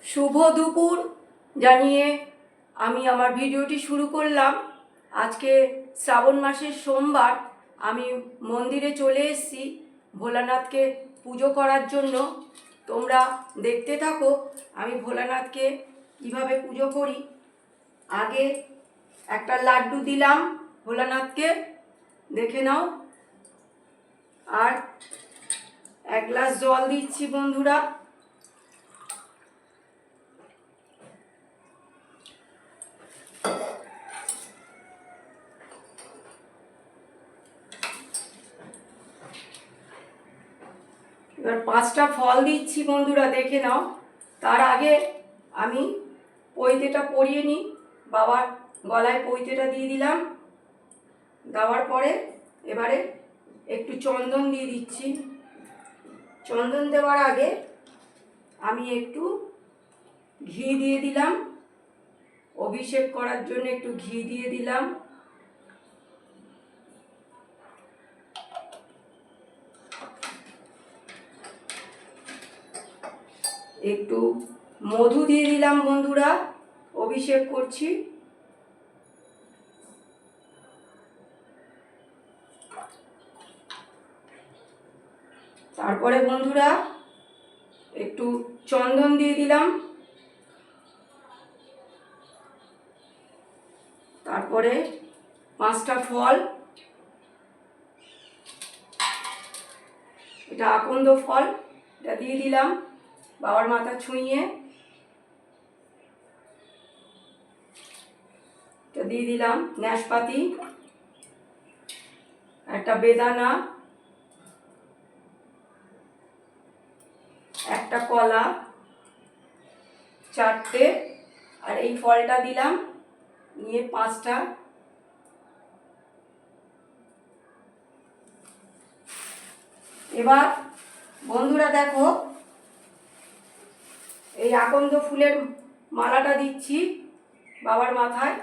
শুভ দুপুর জানিয়ে আমি আমার ভিডিওটি শুরু করলাম। আজকে শ্রাবণ মাসের সোমবার আমি মন্দিরে চলে এসেছি ভোলানাথকে পুজো করার জন্য। তোমরা দেখতে থাকো আমি ভোলানাথকে কিভাবে পুজো করি। আগে একটা লাড্ডু দিলাম ভোলানাথকে, দেখে নাও। আর এক গ্লাস জল দিচ্ছি বন্ধুরা। এবার 5টা ফল দিচ্ছি বন্ধুরা, দেখে নাও। তার আগে আমি পৈতেটা পরিয়ে নিই। বাবার গলায় পৈতেটা দিয়ে দিলাম। দেওয়ার পরে এবারে একটু চন্দন দিয়ে দিচ্ছি। চন্দন দেওয়ার আগে আমি একটু ঘি দিয়ে দিলাম, অভিষেক করার জন্য একটু ঘি দিয়ে দিলাম। একটু মধু দিয়ে দিলাম বন্ধুরা, অভিষেক করছি। তারপরে বন্ধুরা একটু চন্দন দিয়ে দিলাম। তারপরে 5টা ফল, এটা আকন্দ ফল, এটা দিয়ে দিলাম বাবার মাথা ছুঁয়ে। এটা দিয়ে দিলাম নাশপাতি, একটা বেদানা, একটা কলা, 4টে, আর এই ফলটা দিলাম, নিয়ে 5টা। এবার বন্ধুরা দেখো, এই আকন্দ ফুলের মালাটা দিচ্ছি বাবার মাথায়।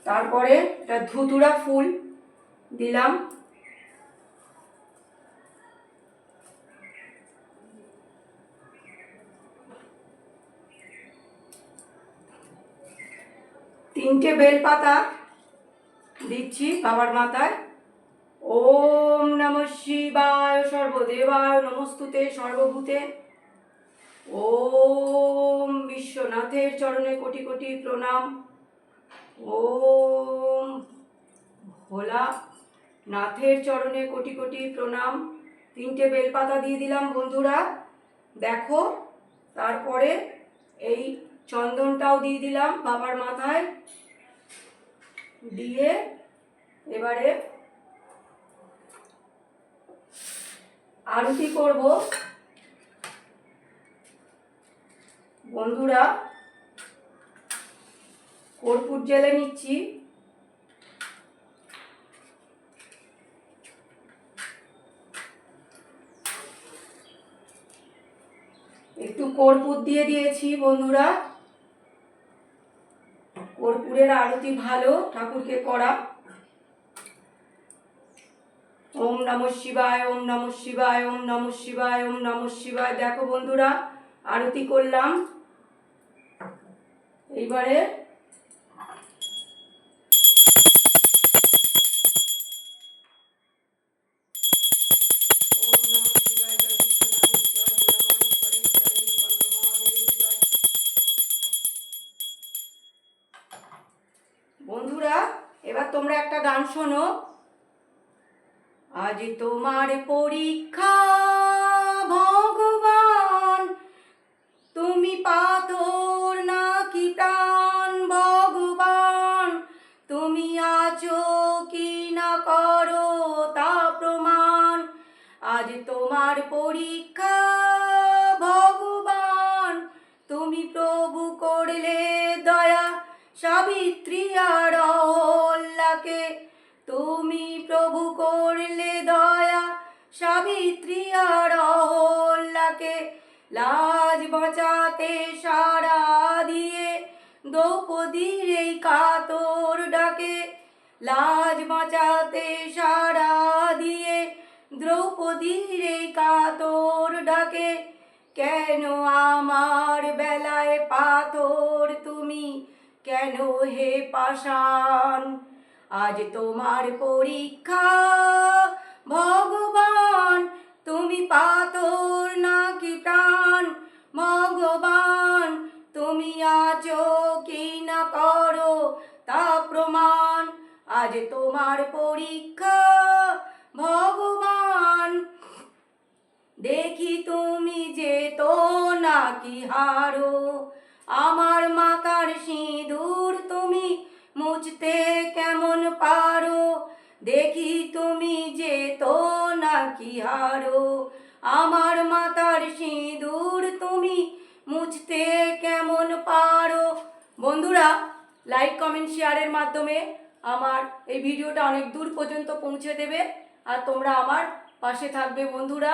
তারপরে একটা ধুতুরা ফুল দিলাম। তিনটে বেলপাতা দিচ্ছি বাবার মাথায়। ওম নমঃ শিবায় সর্বদেবায় নমস্তুতে সর্বভূতে। ওম বিশ্বনাথের চরণে কোটি কোটি প্রণাম। ওম ভোলানাথের চরণে কোটি কোটি প্রণাম। 3টে বেলপাতা দিয়ে দিলাম বন্ধুরা, দেখো। তারপরে এই চন্দনটাও দিয়ে দিলাম বাবার মাথায়, দিয়ে এবারে আরতি করব বন্ধুরা। কর্পূর জ্বেলে নিচ্ছি। একটু কর্পূর দিয়ে দিয়েছি বন্ধুরা। কর্পূরের আরতি ভালো ঠাকুরকে করা। ওম নমঃ শিবায়, ওম নমঃ শিবায়, ওম নমঃ শিবায়, ওম নমঃ শিবায়। দেখো বন্ধুরা আরতি করলাম। এইবারে বন্ধুরা এবার তোমরা একটা গান শোনো। আজ তোমার পরীক্ষা ভগবান, তুমি পাথর নাকি প্রাণ ভগবান, তুমি আছো কি না করো তা প্রমাণ। আজ তোমার পরীক্ষা ভগবান, তুমি প্রভু করলে দয়া সাবিত্রী আর অহল্যাকে। তুমি প্রভু করলে দয়া সাবিত্রী আর অহল্যাকে। লাজ বাঁচাতে সাড়া দিয়ে দ্রৌপদীর এই কাতর ডাকে। লাজ বাঁচাতে সাড়া দিয়ে দ্রৌপদীর এই কাতর ডাকে কেন আমার বেলায় পাথর তুমি, কেন হে পাষাণ? আজ তোমার পরীক্ষা ভগবান, তুমি পাথর নাকি প্রাণ? ভগবান তুমি আছো কি না করো তা প্রমাণ। আজ তোমার পরীক্ষা ভগবান, দেখি তুমি যেতো নাকি হারো। আমার মাথার সিঁদুর তুমি মুছতে কেমন পারো, দেখি তুমি যেতো নাকি হারো। আমার মাথার সিঁদুর তুমি মুছতে কেমন পারো। বন্ধুরা, লাইক কমেন্ট শেয়ারের মাধ্যমে আমার এই ভিডিওটা অনেক দূর পর্যন্ত পৌঁছে দেবে, আর তোমরা আমার পাশে থাকবে বন্ধুরা।